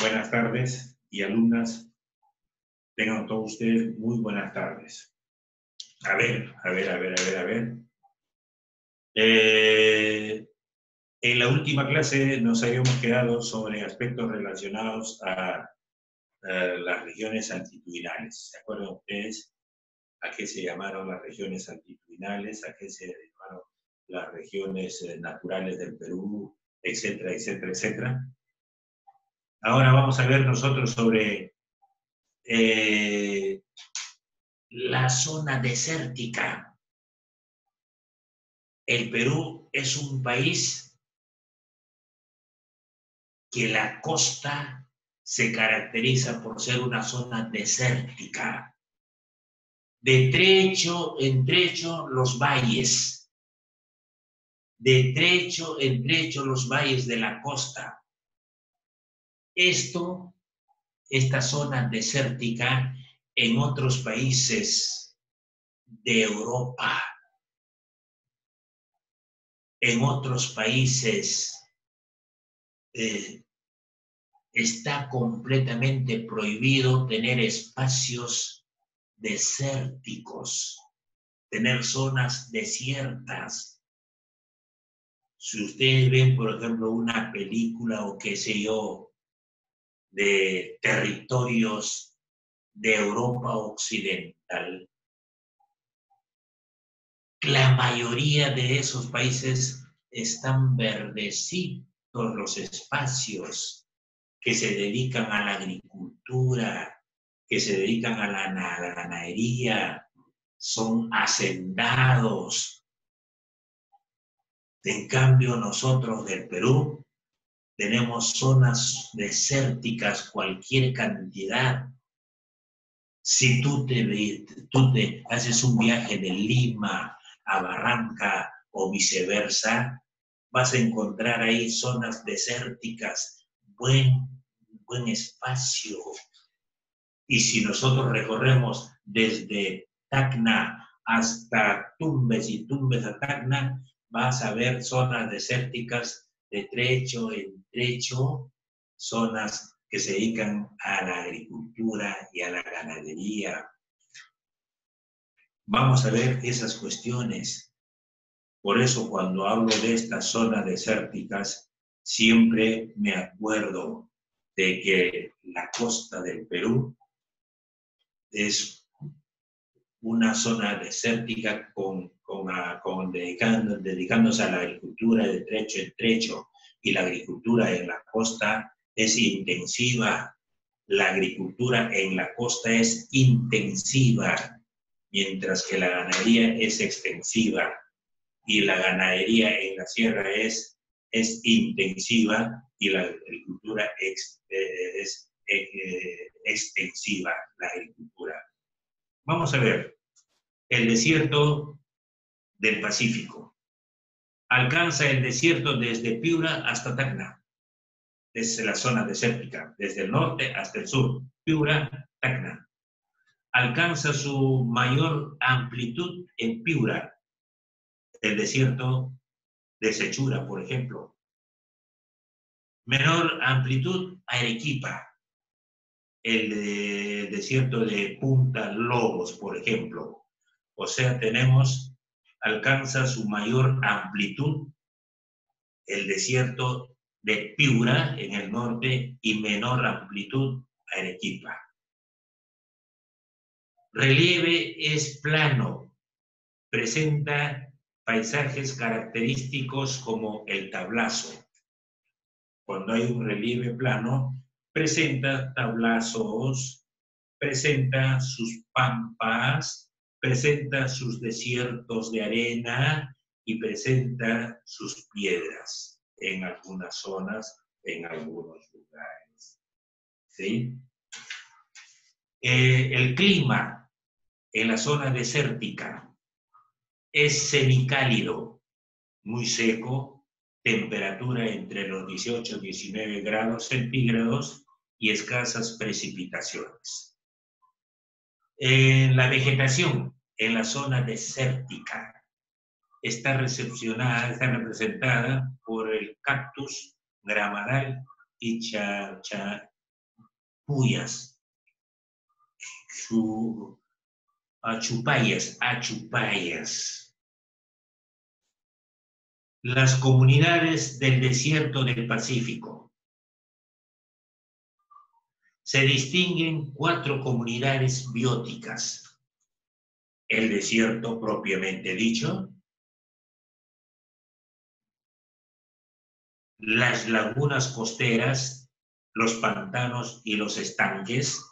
Buenas tardes y alumnas, tengan todos ustedes muy buenas tardes. A ver. En la última clase nos habíamos quedado sobre aspectos relacionados a las regiones altitudinales. ¿Se acuerdan ustedes a qué se llamaron las regiones altitudinales, a qué se llamaron las regiones naturales del Perú, etcétera, etcétera, etcétera? Ahora vamos a ver nosotros sobre la zona desértica. El Perú es un país que la costa se caracteriza por ser una zona desértica. De trecho en trecho los valles. De trecho en trecho los valles de la costa. Esta zona desértica en otros países de Europa, en otros países está completamente prohibido tener espacios desérticos, tener zonas desiertas. Si ustedes ven, por ejemplo, una película o qué sé yo, de territorios de Europa Occidental, la mayoría de esos países están verdecitos los espacios que se dedican a la agricultura, que se dedican a la ganadería, son hacendados. En cambio, nosotros del Perú tenemos zonas desérticas, cualquier cantidad. Si tú te haces un viaje de Lima a Barranca o viceversa, vas a encontrar ahí zonas desérticas, buen espacio. Y si nosotros recorremos desde Tacna hasta Tumbes y Tumbes a Tacna, vas a ver zonas desérticas de trecho en trecho, zonas que se dedican a la agricultura y a la ganadería. Vamos a ver esas cuestiones. Por eso cuando hablo de estas zonas desérticas, siempre me acuerdo de que la costa del Perú es una zona desértica dedicándose a la agricultura de trecho en trecho, y la agricultura en la costa es intensiva. La agricultura en la costa es intensiva, mientras que la ganadería es extensiva, y la ganadería en la sierra es intensiva y la agricultura es extensiva, la agricultura. Vamos a ver, el desierto del Pacífico. Alcanza el desierto desde Piura hasta Tacna. Es la zona desértica, desde el norte hasta el sur. Piura, Tacna. Alcanza su mayor amplitud en Piura. El desierto de Sechura, por ejemplo. Menor amplitud, Arequipa. El desierto de Punta Lobos, por ejemplo. O sea, alcanza su mayor amplitud el desierto de Piura en el norte y menor amplitud Arequipa. Relieve es plano, presenta paisajes característicos como el tablazo. Cuando hay un relieve plano, presenta tablazos, presenta sus pampas, presenta sus desiertos de arena y presenta sus piedras en algunas zonas, en algunos lugares. ¿Sí? El clima en la zona desértica es semicálido, muy seco, temperatura entre los 18 y 19 grados centígrados y escasas precipitaciones. La vegetación en la zona desértica está representada por el cactus, gramadal y Puyas, Achupayas. Las comunidades del desierto del Pacífico. Se distinguen 4 comunidades bióticas. El desierto propiamente dicho, las lagunas costeras, los pantanos y los estanques,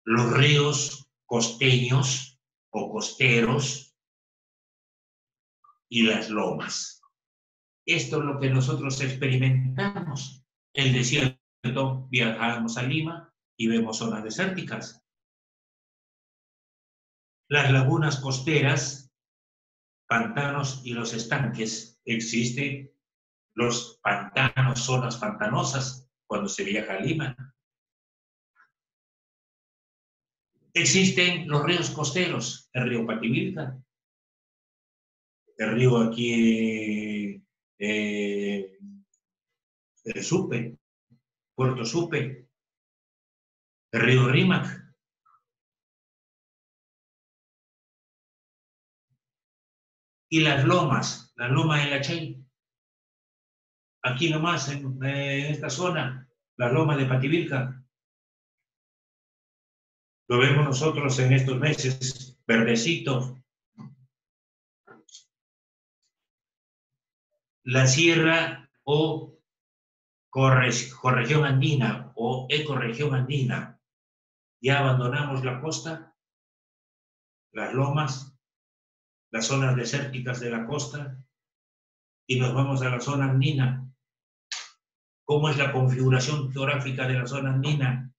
los ríos costeños o costeros y las lomas. Esto es lo que nosotros experimentamos. El desierto, viajamos a Lima y vemos zonas desérticas. Las lagunas costeras, pantanos y los estanques, existen los pantanos, zonas pantanosas, cuando se viaja a Lima. Existen los ríos costeros, el río Pativilca, el río aquí Supe, Puerto Supe, el río Rímac. Y las lomas, la loma de la Chay. Aquí nomás, en esta zona, la loma de Pativilca. Lo vemos nosotros en estos meses, verdecito. La sierra o corregión andina o ecorregión andina. Ya abandonamos la costa, las lomas, las zonas desérticas de la costa y nos vamos a la zona andina. ¿Cómo es la configuración geográfica de la zona andina?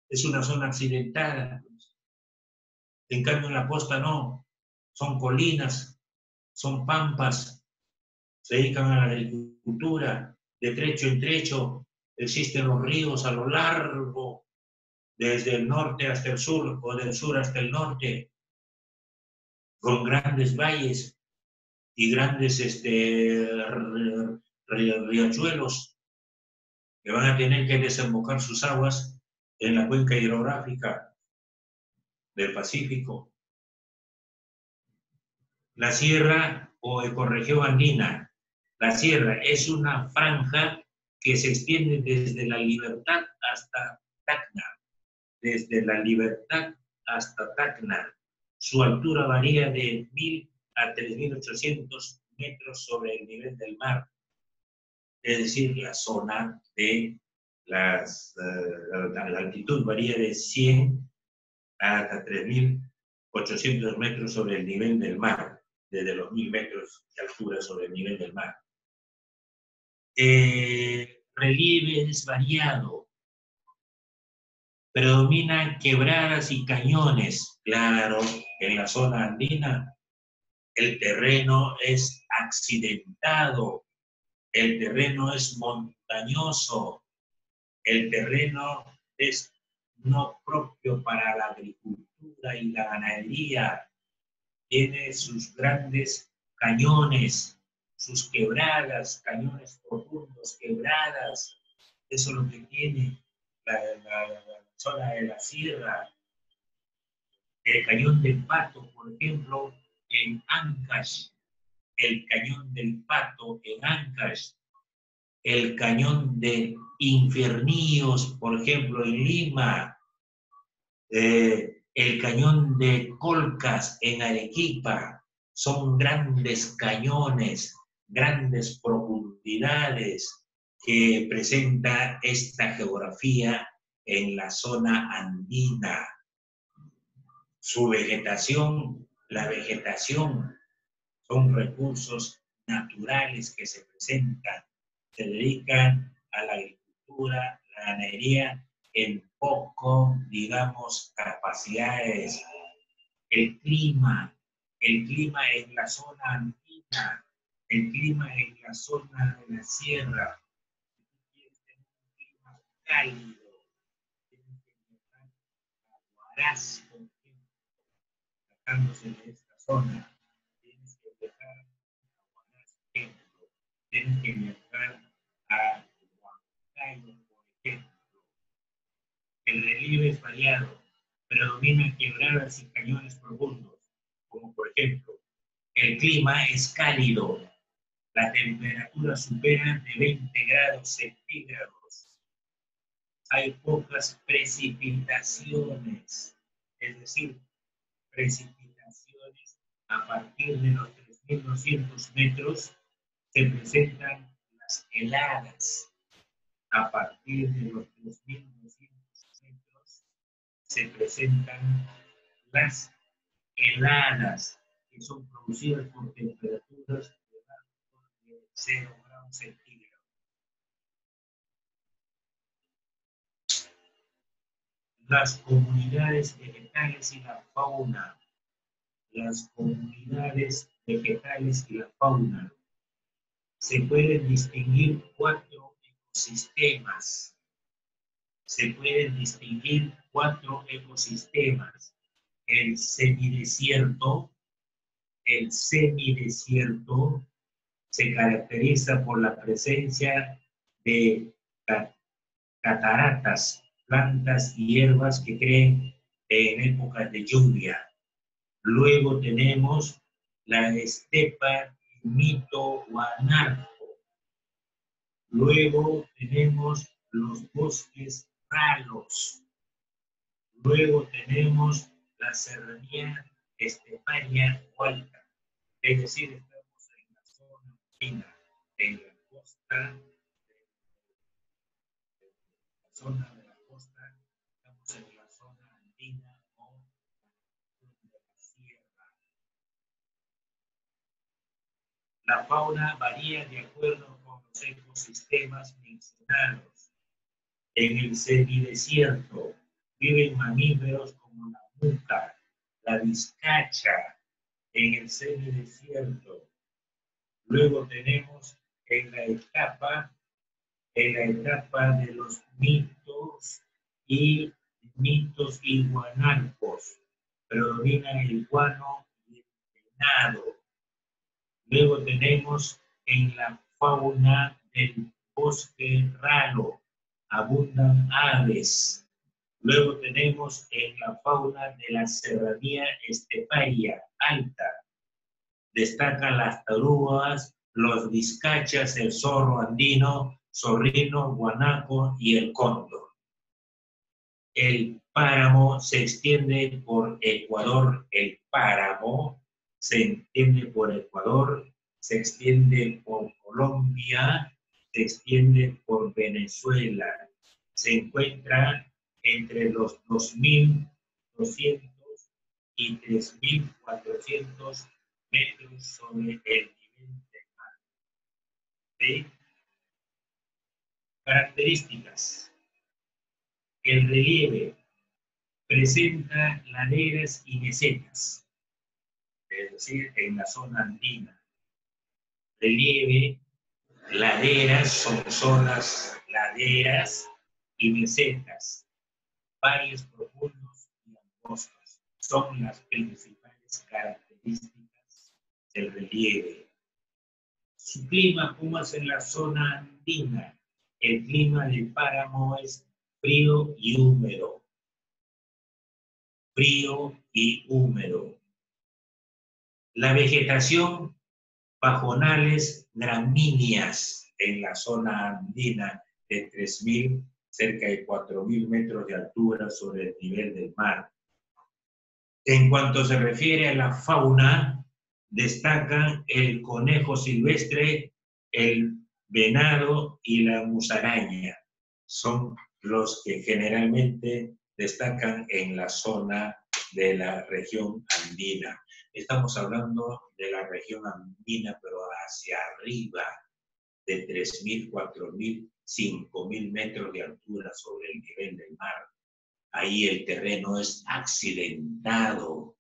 Es una zona accidentada. En cambio, en la costa no. Son colinas, son pampas, se dedican a la agricultura, de trecho en trecho, existen los ríos a lo largo, desde el norte hasta el sur o del sur hasta el norte, con grandes valles y grandes riachuelos que van a tener que desembocar sus aguas en la cuenca hidrográfica del Pacífico. La sierra o ecorregión andina. La sierra es una franja que se extiende desde la Libertad hasta Tacna. Desde la Libertad hasta Tacna. Su altura varía de 1.000 a 3.800 metros sobre el nivel del mar. Es decir, la zona de la altitud varía de 100 hasta 3.800 metros sobre el nivel del mar, desde los 1.000 metros de altura sobre el nivel del mar. Relieve es variado. Predominan quebradas y cañones. Claro, en la zona andina el terreno es accidentado, el terreno es montañoso, el terreno es no propio para la agricultura y la ganadería. Tiene sus grandes cañones, sus quebradas, cañones profundos, quebradas. Eso es lo que tiene la zona de la sierra. El cañón del Pato, por ejemplo, en Ancash. El cañón del Pato en Ancash. El cañón de Infiernillos, por ejemplo, en Lima. El cañón de Colcas en Arequipa. Son grandes cañones, grandes profundidades que presenta esta geografía en la zona andina. Su vegetación, la vegetación, son recursos naturales que se presentan, se dedican a la agricultura, la ganadería, en poco, digamos, capacidades. El clima en la zona andina, el clima en la zona de la sierra, tienes que tener un clima cálido, tienes que viajar a Huaraz, por ejemplo, sacándose de esta zona, tienes que viajar a Huaraz, por ejemplo, tienes que viajar a Huancayo, por ejemplo, variado. Predominan quebradas y cañones profundos, como por ejemplo, el clima es cálido. La temperatura supera de 20 grados centígrados. Hay pocas precipitaciones, es decir, precipitaciones a partir de los 3.200 metros se presentan las heladas. A partir de los 3.200 metros se presentan las heladas, que son producidas por temperaturas debajo de 0 grados centígrados. Las comunidades vegetales y la fauna. Las comunidades vegetales y la fauna. Se pueden distinguir 4 ecosistemas. Se pueden distinguir 4 ecosistemas. El semidesierto se caracteriza por la presencia de cataratas, plantas y hierbas que crecen en épocas de lluvia. Luego tenemos la estepa mito-guanarco. Luego tenemos los bosques ralos. Luego tenemos la serranía esteparia alta. Es decir, estamos en la zona andina, en la costa, estamos en la zona andina o de la sierra. La fauna varía de acuerdo con los ecosistemas mencionados. En el semidesierto viven mamíferos como la muca, la vizcacha, en el semidesierto. Luego tenemos en la etapa de los mitos y guanarcos. Predominan el guano y el venado. Luego tenemos en la fauna del bosque ralo, abundan aves. Luego tenemos en la fauna de la serranía esteparia alta, destacan las tarugas, los vizcachas, el zorro andino, zorrino, guanaco y el cóndor. El páramo se extiende por Ecuador. El páramo se extiende por Ecuador, se extiende por Colombia, se extiende por Venezuela. Se encuentra entre los 2.200 y 3.400 metros sobre el nivel del mar. ¿Sí? Características. El relieve presenta laderas y mesetas, es decir, en la zona andina. Relieve, laderas son zonas laderas y mesetas, valles profundos y angostos. Son las principales características del relieve. Su clima, como es en la zona andina, el clima del páramo es frío y húmedo. Frío y húmedo. La vegetación, pajonales gramíneas en la zona andina de 3.000, cerca de 4.000 metros de altura sobre el nivel del mar. En cuanto se refiere a la fauna, destacan el conejo silvestre, el venado y la musaraña. Son los que generalmente destacan en la zona de la región andina. Estamos hablando de la región andina, pero hacia arriba, de 3.000, 4.000, 5.000 metros de altura sobre el nivel del mar. Ahí el terreno es accidentado.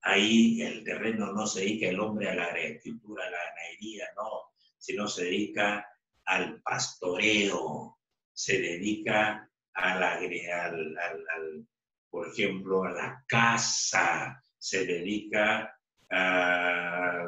Ahí el terreno no se dedica el hombre a la agricultura, a la ganadería, no, sino se dedica al pastoreo, se dedica por ejemplo, a la caza, se dedica a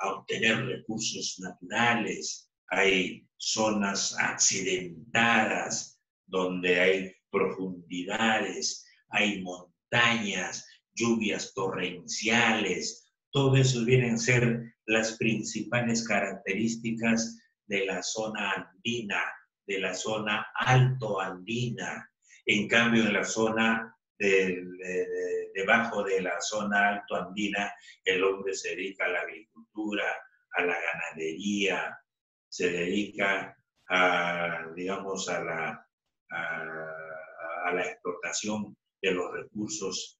obtener recursos naturales. Hay zonas accidentadas donde hay profundidades, hay montañas, lluvias torrenciales. Todo eso vienen a ser las principales características de la zona andina, de la zona alto andina. En cambio, en la zona debajo de la zona alto andina, el hombre se dedica a la agricultura, a la ganadería, se dedica a, digamos, a la explotación de los recursos,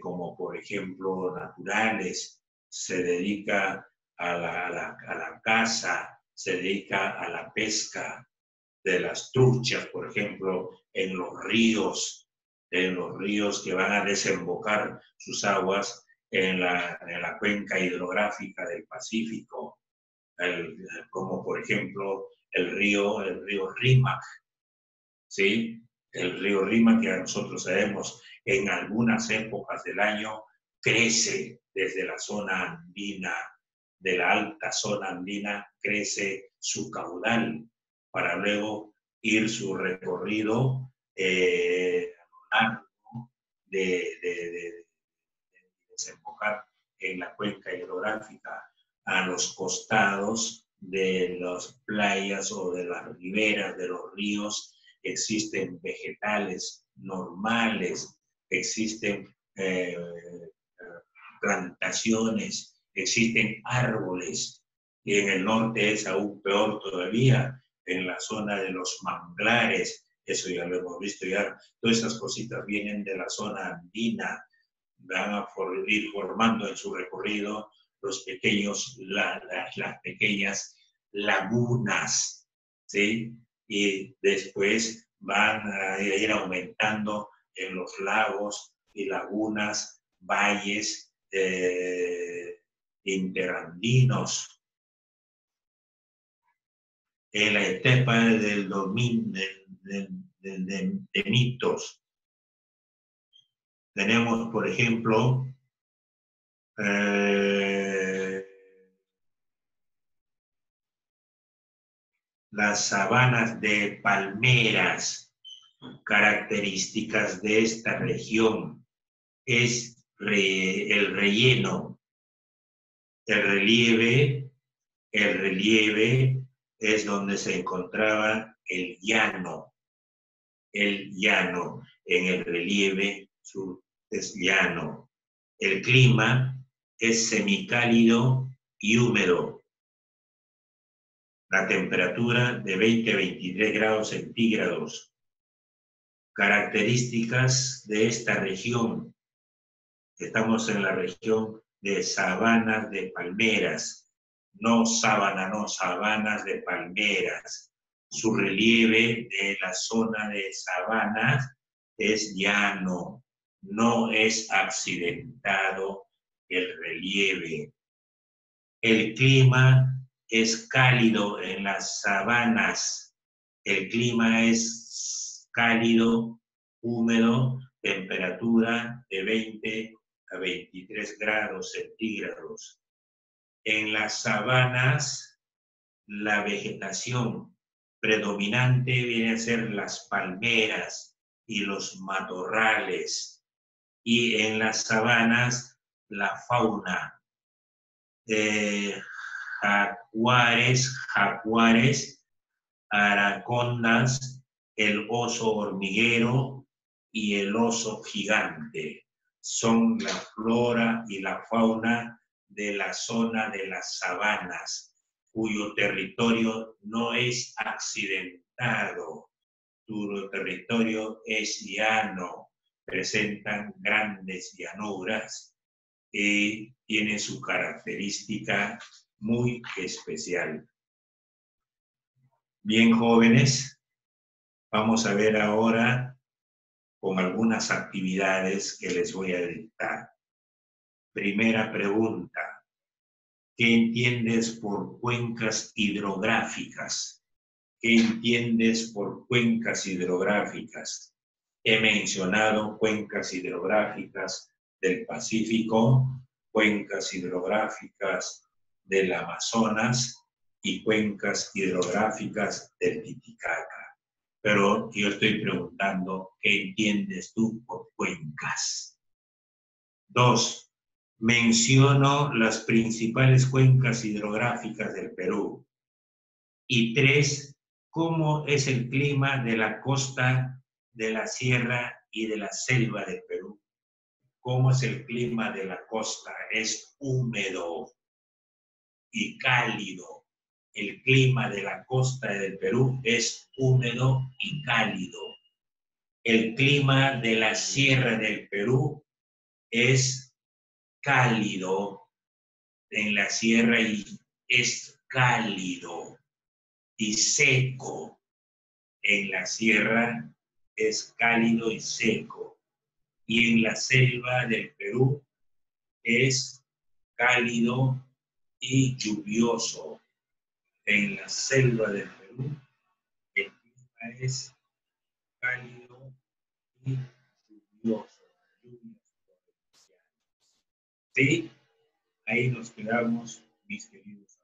como por ejemplo naturales, se dedica a la caza, se dedica a la pesca de las truchas, por ejemplo, en los ríos que van a desembocar sus aguas en la cuenca hidrográfica del Pacífico, como por ejemplo el río Rímac, ¿sí? El río Rímac, que nosotros sabemos en algunas épocas del año crece desde la zona andina, de la alta zona andina, crece su caudal para luego ir su recorrido a lo largo de desembocar en la cuenca hidrográfica a los costados de las playas o de las riberas de los ríos. Existen vegetales normales, existen plantaciones, existen árboles, y en el norte es aún peor todavía, en la zona de los manglares, eso ya lo hemos visto ya, todas esas cositas vienen de la zona andina, van a ir formando en su recorrido las pequeñas lagunas, ¿sí? Y después van a ir aumentando en los lagos y lagunas, valles interandinos. En la estepa del dominio de mitos tenemos, por ejemplo, las sabanas de palmeras, características de esta región, es el relleno, el relieve es donde se encontraba el llano, en el relieve sur es llano. El clima es semicálido y húmedo. La temperatura de 20 a 23 grados centígrados. Características de esta región. Estamos en la región de sabanas de palmeras. No sabana, no, sabanas de palmeras. Su relieve de la zona de sabanas es llano, no es accidentado el relieve. El clima es cálido en las sabanas. El clima es cálido, húmedo, temperatura de 20 a 23 grados centígrados. En las sabanas, la vegetación predominante viene a ser las palmeras y los matorrales. Y en las sabanas, la fauna. Jaguares, anacondas, el oso hormiguero y el oso gigante. Son la flora y la fauna de la zona de las sabanas, cuyo territorio no es accidentado, cuyo territorio es llano, presentan grandes llanuras y tiene su característica muy especial. Bien, jóvenes, vamos a ver ahora con algunas actividades que les voy a dictar. Primera pregunta. ¿Qué entiendes por cuencas hidrográficas? ¿Qué entiendes por cuencas hidrográficas? He mencionado cuencas hidrográficas del Pacífico, cuencas hidrográficas del Amazonas y cuencas hidrográficas del Titicaca. Pero yo estoy preguntando, ¿qué entiendes tú por cuencas? 2. Menciono las principales cuencas hidrográficas del Perú. Y 3. ¿Cómo es el clima de la costa, de la sierra y de la selva del Perú? ¿Cómo es el clima de la costa? Es húmedo y cálido. El clima de la costa del Perú es húmedo y cálido. El clima de la sierra del Perú es cálido. En la sierra es cálido y seco. En la sierra es cálido y seco. Y en la selva del Perú es cálido y lluvioso. En la selva del Perú el clima es cálido y lluvioso. ¿Sí? Ahí nos quedamos, mis queridos